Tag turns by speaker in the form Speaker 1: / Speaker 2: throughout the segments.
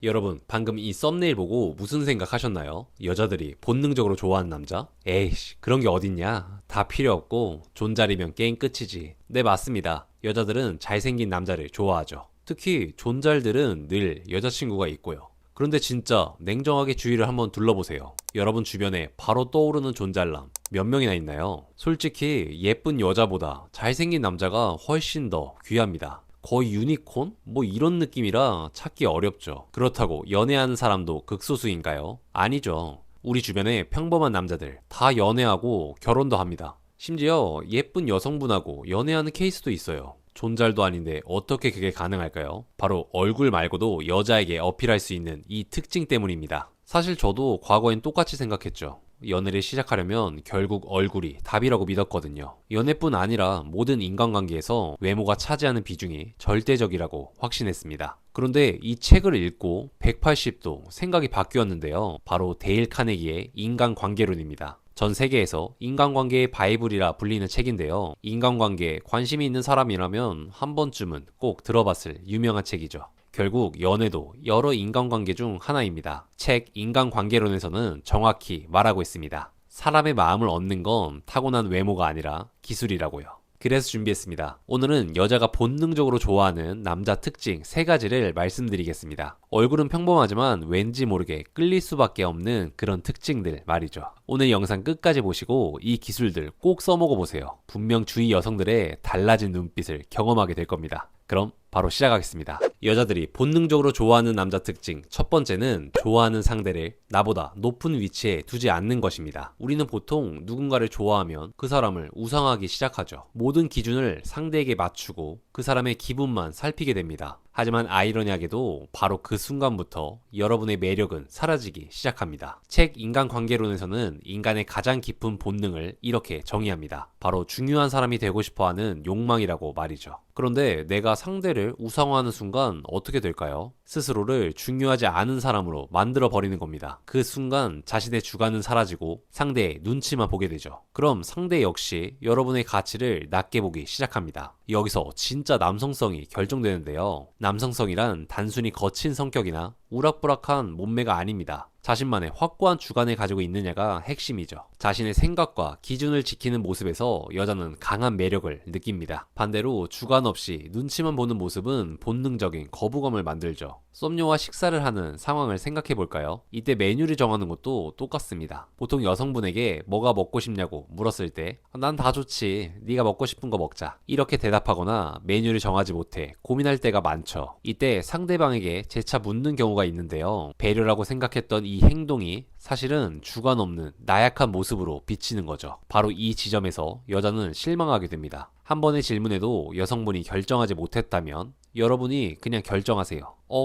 Speaker 1: 여러분, 방금 이 썸네일 보고 무슨 생각하셨나요? 여자들이 본능적으로 좋아하는 남자? 에이씨, 그런 게 어딨냐? 다 필요 없고 존잘이면 게임 끝이지. 네, 맞습니다. 여자들은 잘생긴 남자를 좋아하죠. 특히 존잘들은 늘 여자친구가 있고요. 그런데 진짜 냉정하게 주위를 한번 둘러보세요. 여러분 주변에 바로 떠오르는 존잘남 몇 명이나 있나요? 솔직히 예쁜 여자보다 잘생긴 남자가 훨씬 더 귀합니다. 거의 유니콘? 뭐 이런 느낌이라 찾기 어렵죠. 그렇다고 연애하는 사람도 극소수인가요? 아니죠. 우리 주변에 평범한 남자들 다 연애하고 결혼도 합니다. 심지어 예쁜 여성분하고 연애하는 케이스도 있어요. 존잘도 아닌데 어떻게 그게 가능할까요? 바로 얼굴 말고도 여자에게 어필할 수 있는 이 특징 때문입니다. 사실 저도 과거엔 똑같이 생각했죠. 연애를 시작하려면 결국 얼굴이 답이라고 믿었거든요. 연애뿐 아니라 모든 인간관계에서 외모가 차지하는 비중이 절대적이라고 확신했습니다. 그런데 이 책을 읽고 180도 생각이 바뀌었는데요. 바로 데일 카네기의 인간관계론입니다. 전 세계에서 인간관계의 바이블이라 불리는 책인데요. 인간관계에 관심이 있는 사람이라면 한 번쯤은 꼭 들어봤을 유명한 책이죠. 결국 연애도 여러 인간관계 중 하나입니다. 책 인간관계론에서는 정확히 말하고 있습니다. 사람의 마음을 얻는 건 타고난 외모가 아니라 기술이라고요. 그래서 준비했습니다. 오늘은 여자가 본능적으로 좋아하는 남자 특징 3가지를 말씀드리겠습니다. 얼굴은 평범하지만 왠지 모르게 끌릴 수밖에 없는 그런 특징들 말이죠. 오늘 영상 끝까지 보시고 이 기술들 꼭 써먹어 보세요. 분명 주위 여성들의 달라진 눈빛을 경험하게 될 겁니다. 그럼 바로 시작하겠습니다. 여자들이 본능적으로 좋아하는 남자 특징 첫 번째는 좋아하는 상대를 나보다 높은 위치에 두지 않는 것입니다. 우리는 보통 누군가를 좋아하면 그 사람을 우상하기 시작하죠. 모든 기준을 상대에게 맞추고 그 사람의 기분만 살피게 됩니다. 하지만 아이러니하게도 바로 그 순간부터 여러분의 매력은 사라지기 시작합니다. 책 인간관계론에서는 인간의 가장 깊은 본능을 이렇게 정의합니다. 바로 중요한 사람이 되고 싶어하는 욕망이라고 말이죠. 그런데 내가 상대를 우상화하는 순간 어떻게 될까요? 스스로를 중요하지 않은 사람으로 만들어 버리는 겁니다. 그 순간 자신의 주관은 사라지고 상대의 눈치만 보게 되죠. 그럼 상대 역시 여러분의 가치를 낮게 보기 시작합니다. 여기서 진짜 남성성이 결정되는데요. 남성성이란 단순히 거친 성격이나 우락부락한 몸매가 아닙니다. 자신만의 확고한 주관을 가지고 있느냐가 핵심이죠. 자신의 생각과 기준을 지키는 모습에서 여자는 강한 매력을 느낍니다. 반대로 주관 없이 눈치만 보는 모습은 본능적인 거부감을 만들죠. 썸녀와 식사를 하는 상황을 생각해 볼까요? 이때 메뉴를 정하는 것도 똑같습니다. 보통 여성분에게 뭐가 먹고 싶냐고 물었을 때 난 다 좋지, 네가 먹고 싶은 거 먹자, 이렇게 대답하거나 메뉴를 정하지 못해 고민할 때가 많죠. 이때 상대방에게 재차 묻는 경우가 있는데요. 배려라고 생각했던 이 행동이 사실은 주관 없는 나약한 모습으로 비치는 거죠. 바로 이 지점에서 여자는 실망하게 됩니다. 한 번의 질문에도 여성분이 결정하지 못했다면 여러분이 그냥 결정하세요.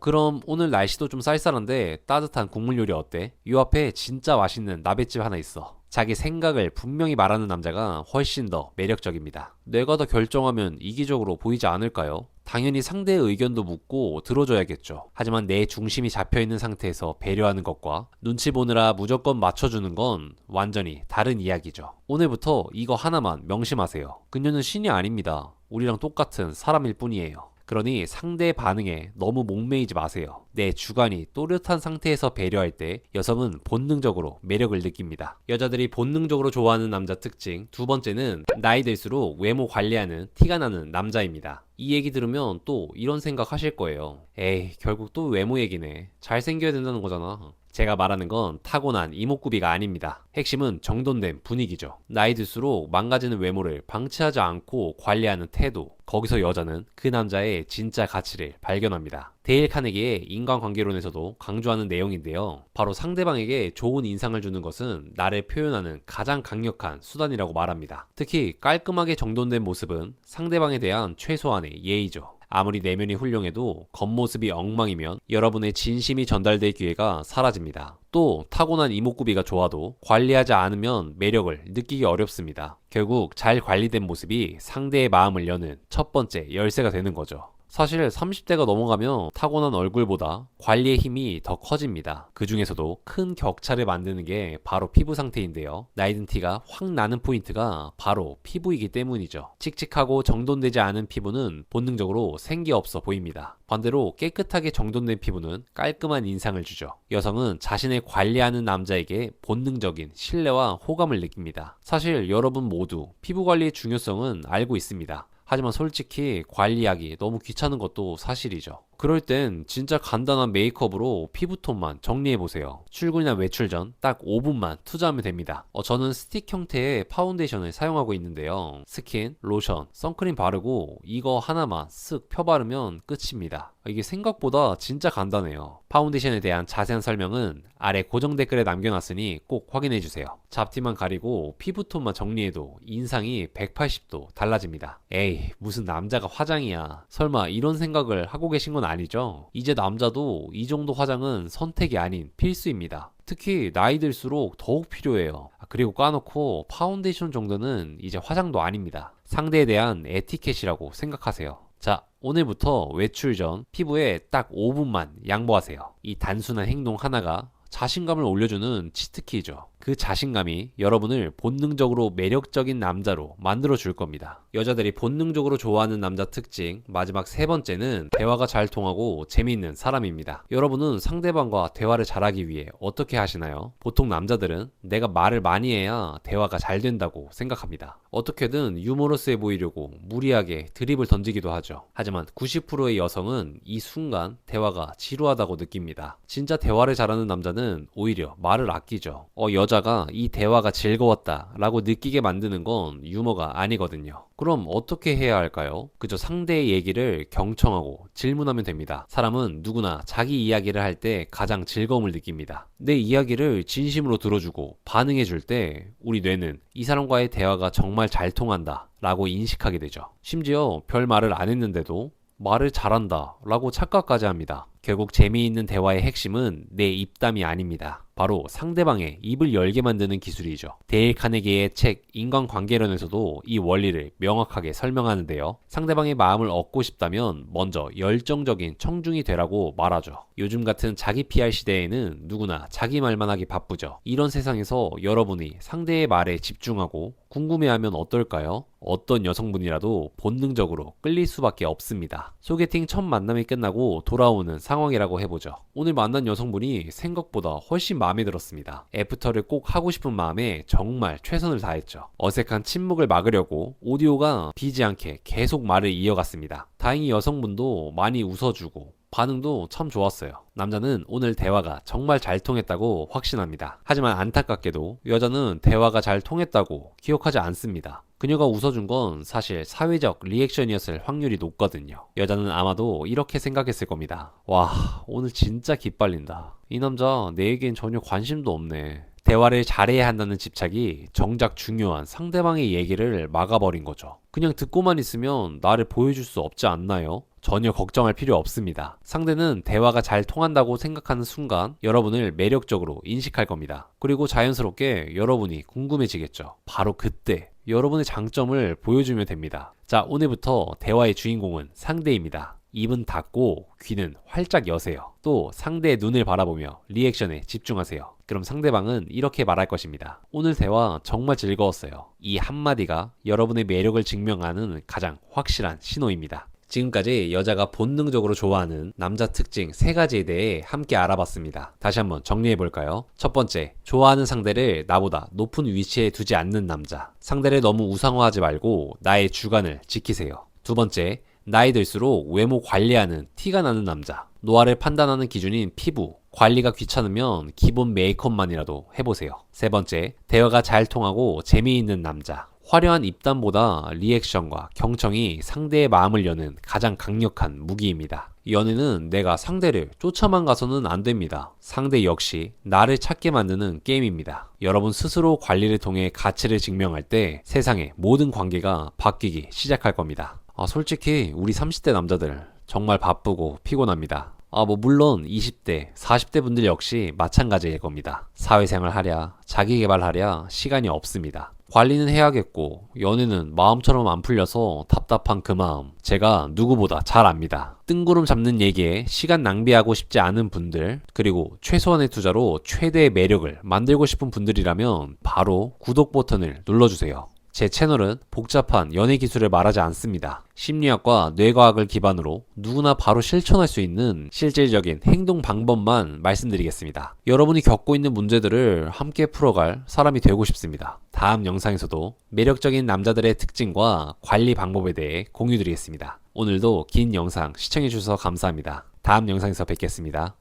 Speaker 1: 그럼 오늘 날씨도 좀 쌀쌀한데 따뜻한 국물 요리 어때? 요 앞에 진짜 맛있는 나베집 하나 있어. 자기 생각을 분명히 말하는 남자가 훨씬 더 매력적입니다. 내가 더 결정하면 이기적으로 보이지 않을까요? 당연히 상대의 의견도 묻고 들어줘야겠죠. 하지만 내 중심이 잡혀있는 상태에서 배려하는 것과 눈치 보느라 무조건 맞춰주는 건 완전히 다른 이야기죠. 오늘부터 이거 하나만 명심하세요. 그녀는 신이 아닙니다. 우리랑 똑같은 사람일 뿐이에요. 그러니 상대의 반응에 너무 목매이지 마세요. 내 주관이 또렷한 상태에서 배려할 때 여성은 본능적으로 매력을 느낍니다. 여자들이 본능적으로 좋아하는 남자 특징 두 번째는 나이 들수록 외모 관리하는 티가 나는 남자입니다. 이 얘기 들으면 또 이런 생각 하실 거예요. 에이, 결국 또 외모 얘기네. 잘생겨야 된다는 거잖아. 제가 말하는 건 타고난 이목구비가 아닙니다. 핵심은 정돈된 분위기죠. 나이 들수록 망가지는 외모를 방치하지 않고 관리하는 태도. 거기서 여자는 그 남자의 진짜 가치를 발견합니다. 데일 카네기의 인간관계론에서도 강조하는 내용인데요. 바로 상대방에게 좋은 인상을 주는 것은 나를 표현하는 가장 강력한 수단이라고 말합니다. 특히 깔끔하게 정돈된 모습은 상대방에 대한 최소한의 예의죠. 아무리 내면이 훌륭해도 겉모습이 엉망이면 여러분의 진심이 전달될 기회가 사라집니다. 또 타고난 이목구비가 좋아도 관리하지 않으면 매력을 느끼기 어렵습니다. 결국 잘 관리된 모습이 상대의 마음을 여는 첫 번째 열쇠가 되는 거죠. 사실 30대가 넘어가면 타고난 얼굴보다 관리의 힘이 더 커집니다. 그 중에서도 큰 격차를 만드는 게 바로 피부 상태인데요. 나이 든 티가 확 나는 포인트가 바로 피부이기 때문이죠. 칙칙하고 정돈되지 않은 피부는 본능적으로 생기 없어 보입니다. 반대로 깨끗하게 정돈된 피부는 깔끔한 인상을 주죠. 여성은 자신을 관리하는 남자에게 본능적인 신뢰와 호감을 느낍니다. 사실 여러분 모두 피부 관리의 중요성은 알고 있습니다. 하지만 솔직히 관리하기 너무 귀찮은 것도 사실이죠. 그럴 땐 진짜 간단한 메이크업으로 피부톤만 정리해보세요. 출근이나 외출 전 딱 5분만 투자하면 됩니다. 저는 스틱 형태의 파운데이션을 사용하고 있는데요. 스킨, 로션, 선크림 바르고 이거 하나만 쓱 펴바르면 끝입니다. 이게 생각보다 진짜 간단해요. 파운데이션에 대한 자세한 설명은 아래 고정 댓글에 남겨놨으니 꼭 확인해주세요. 잡티만 가리고 피부톤만 정리해도 인상이 180도 달라집니다. 에이, 무슨 남자가 화장이야. 설마 이런 생각을 하고 계신 건 아니죠? 이제 남자도 이 정도 화장은 선택이 아닌 필수입니다. 특히 나이 들수록 더욱 필요해요. 그리고 까놓고 파운데이션 정도는 이제 화장도 아닙니다. 상대에 대한 에티켓이라고 생각하세요. 자, 오늘부터 외출 전 피부에 딱 5분만 양보하세요. 이 단순한 행동 하나가 자신감을 올려주는 치트키죠. 그 자신감이 여러분을 본능적으로 매력적인 남자로 만들어 줄 겁니다. 여자들이 본능적으로 좋아하는 남자 특징 마지막 세 번째는 대화가 잘 통하고 재미있는 사람입니다. 여러분은 상대방과 대화를 잘하기 위해 어떻게 하시나요? 보통 남자들은 내가 말을 많이 해야 대화가 잘 된다고 생각합니다. 어떻게든 유머러스해 보이려고 무리하게 드립을 던지기도 하죠. 하지만 90%의 여성은 이 순간 대화가 지루하다고 느낍니다. 진짜 대화를 잘하는 남자는 오히려 말을 아끼죠. 여자가 이 대화가 즐거웠다 라고 느끼게 만드는 건 유머가 아니거든요. 그럼 어떻게 해야 할까요? 그저 상대의 얘기를 경청하고 질문하면 됩니다. 사람은 누구나 자기 이야기를 할 때 가장 즐거움을 느낍니다. 내 이야기를 진심으로 들어주고 반응해 줄 때 우리 뇌는 이 사람과의 대화가 정말 잘 통한다 라고 인식하게 되죠. 심지어 별 말을 안 했는데도 말을 잘한다 라고 착각까지 합니다. 결국 재미있는 대화의 핵심은 내 입담이 아닙니다. 바로 상대방의 입을 열게 만드는 기술이죠. 데일 카네기의 책 인간관계론에서도 이 원리를 명확하게 설명하는데요. 상대방의 마음을 얻고 싶다면 먼저 열정적인 청중이 되라고 말하죠. 요즘 같은 자기 PR 시대에는 누구나 자기 말만 하기 바쁘죠. 이런 세상에서 여러분이 상대의 말에 집중하고 궁금해하면 어떨까요? 어떤 여성분이라도 본능적으로 끌릴 수밖에 없습니다. 소개팅 첫 만남이 끝나고 돌아오는 상황이라고 해보죠. 오늘 만난 여성분이 생각보다 훨씬 마음에 들었습니다. 애프터를 꼭 하고 싶은 마음에 정말 최선을 다했죠. 어색한 침묵을 막으려고 오디오가 비지 않게 계속 말을 이어갔습니다. 다행히 여성분도 많이 웃어주고 반응도 참 좋았어요. 남자는 오늘 대화가 정말 잘 통했다고 확신합니다. 하지만 안타깝게도 여자는 대화가 잘 통했다고 기억하지 않습니다. 그녀가 웃어준 건 사실 사회적 리액션이었을 확률이 높거든요. 여자는 아마도 이렇게 생각했을 겁니다. 와, 오늘 진짜 기빨린다. 이 남자 내에겐 전혀 관심도 없네. 대화를 잘해야 한다는 집착이 정작 중요한 상대방의 얘기를 막아버린 거죠. 그냥 듣고만 있으면 나를 보여줄 수 없지 않나요? 전혀 걱정할 필요 없습니다. 상대는 대화가 잘 통한다고 생각하는 순간 여러분을 매력적으로 인식할 겁니다. 그리고 자연스럽게 여러분이 궁금해지겠죠. 바로 그때 여러분의 장점을 보여주면 됩니다. 자, 오늘부터 대화의 주인공은 상대입니다. 입은 닫고 귀는 활짝 여세요. 또 상대의 눈을 바라보며 리액션에 집중하세요. 그럼 상대방은 이렇게 말할 것입니다. 오늘 대화 정말 즐거웠어요. 이 한마디가 여러분의 매력을 증명하는 가장 확실한 신호입니다. 지금까지 여자가 본능적으로 좋아하는 남자 특징 3가지에 대해 함께 알아봤습니다. 다시 한번 정리해볼까요? 첫 번째, 좋아하는 상대를 나보다 높은 위치에 두지 않는 남자. 상대를 너무 우상화하지 말고 나의 주관을 지키세요. 두 번째, 나이 들수록 외모 관리하는 티가 나는 남자. 노화를 판단하는 기준인 피부. 관리가 귀찮으면 기본 메이크업만이라도 해보세요. 세 번째, 대화가 잘 통하고 재미있는 남자. 화려한 입담보다 리액션과 경청이 상대의 마음을 여는 가장 강력한 무기입니다. 연애는 내가 상대를 쫓아만 가서는 안 됩니다. 상대 역시 나를 찾게 만드는 게임입니다. 여러분 스스로 관리를 통해 가치를 증명할 때 세상의 모든 관계가 바뀌기 시작할 겁니다. 솔직히 우리 30대 남자들 정말 바쁘고 피곤합니다. 물론 20대, 40대 분들 역시 마찬가지일 겁니다. 사회생활 하랴, 자기개발하랴 시간이 없습니다. 관리는 해야겠고 연애는 마음처럼 안 풀려서 답답한 그 마음 제가 누구보다 잘 압니다. 뜬구름 잡는 얘기에 시간 낭비하고 싶지 않은 분들 그리고 최소한의 투자로 최대의 매력을 만들고 싶은 분들이라면 바로 구독 버튼을 눌러주세요. 제 채널은 복잡한 연애 기술을 말하지 않습니다. 심리학과 뇌과학을 기반으로 누구나 바로 실천할 수 있는 실질적인 행동 방법만 말씀드리겠습니다. 여러분이 겪고 있는 문제들을 함께 풀어갈 사람이 되고 싶습니다. 다음 영상에서도 매력적인 남자들의 특징과 관리 방법에 대해 공유드리겠습니다. 오늘도 긴 영상 시청해주셔서 감사합니다. 다음 영상에서 뵙겠습니다.